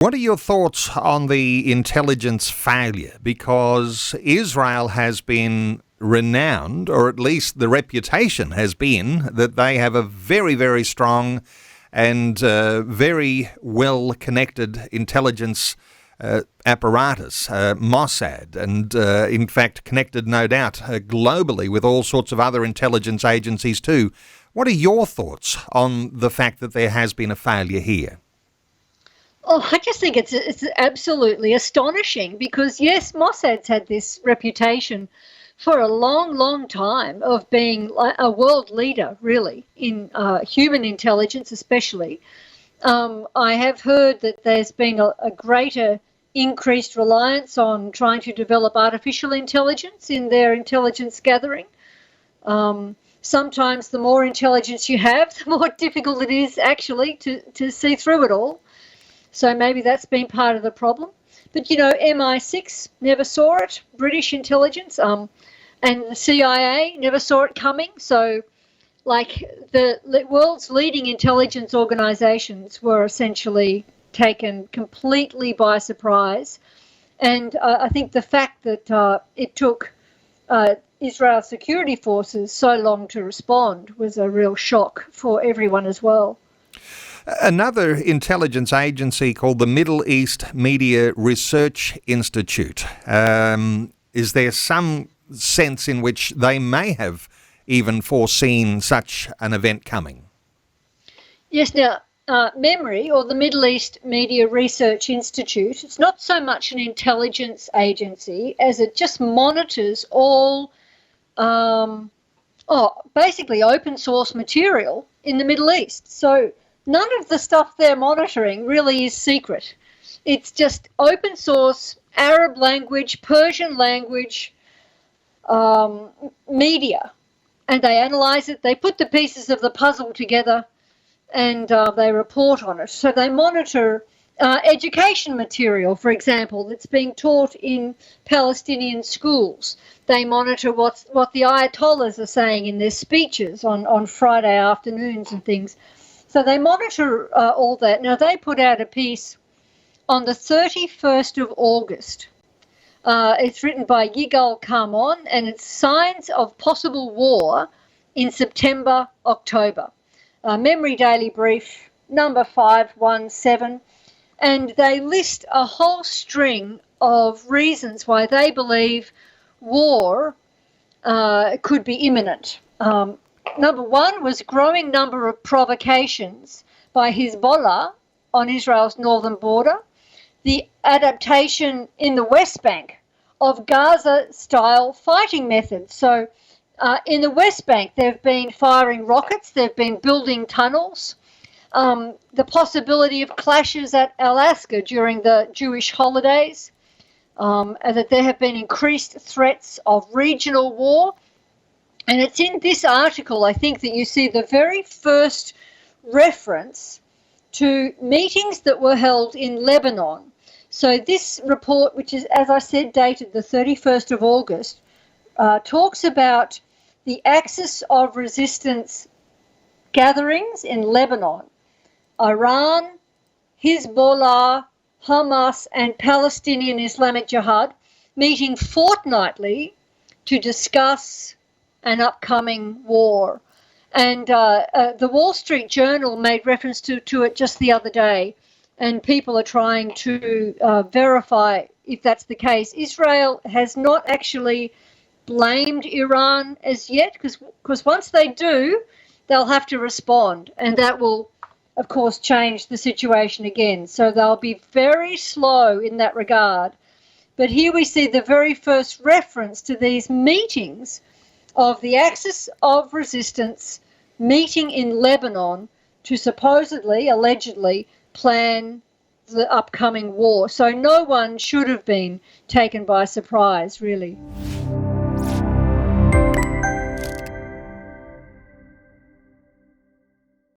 What are your thoughts on the intelligence failure? Because Israel has been renowned, or at least the reputation has been, that they have a very, very strong and very well-connected intelligence apparatus, Mossad, and in fact connected, no doubt, globally with all sorts of other intelligence agencies too. What are your thoughts on the fact that there has been a failure here? Oh, I just think it's absolutely astonishing because, yes, Mossad's had this reputation for a long, long time of being a world leader, really, in human intelligence especially. I have heard that there's been a greater increased reliance on trying to develop artificial intelligence in their intelligence gathering. Sometimes the more intelligence you have, the more difficult it is actually to see through it all. So maybe that's been part of the problem. But, MI6 never saw it, British intelligence, and the CIA never saw it coming. So, the world's leading intelligence organisations were essentially taken completely by surprise. And I think the fact that it took Israel's security forces so long to respond was a real shock for everyone as well. Another intelligence agency called the Middle East Media Research Institute. Is there some sense in which they may have even foreseen such an event coming? Yes, now, MEMRI, or the Middle East Media Research Institute, it's not so much an intelligence agency as it just monitors all basically open source material in the Middle East. So none of the stuff they're monitoring really is secret. It's just open source, Arab language, Persian language media. And they analyse it, they put the pieces of the puzzle together, and they report on it. So they monitor education material, for example, that's being taught in Palestinian schools. They monitor what the Ayatollahs are saying in their speeches on Friday afternoons and things. So they monitor all that. Now, they put out a piece on the 31st of August. It's written by Yigal Kamon, and it's Signs of Possible War in September, October. MEMRI Daily Brief, number 517. And they list a whole string of reasons why they believe war could be imminent. Number one was growing number of provocations by Hezbollah on Israel's northern border, the adaptation in the West Bank of Gaza-style fighting methods. So in the West Bank, they've been firing rockets, they've been building tunnels, the possibility of clashes at Alaska during the Jewish holidays, and that there have been increased threats of regional war. And it's in this article, I think, that you see the very first reference to meetings that were held in Lebanon. So this report, which is, as I said, dated the 31st of August, talks about the axis of resistance gatherings in Lebanon. Iran, Hezbollah, Hamas, and Palestinian Islamic Jihad meeting fortnightly to discuss an upcoming war. And the Wall Street Journal made reference to it just the other day, and people are trying to verify if that's the case. Israel has not actually blamed Iran as yet, because once they do, they'll have to respond, and that will, of course, change the situation again. So they'll be very slow in that regard. But here we see the very first reference to these meetings of the axis of resistance meeting in Lebanon to supposedly, allegedly, plan the upcoming war. So no one should have been taken by surprise, really.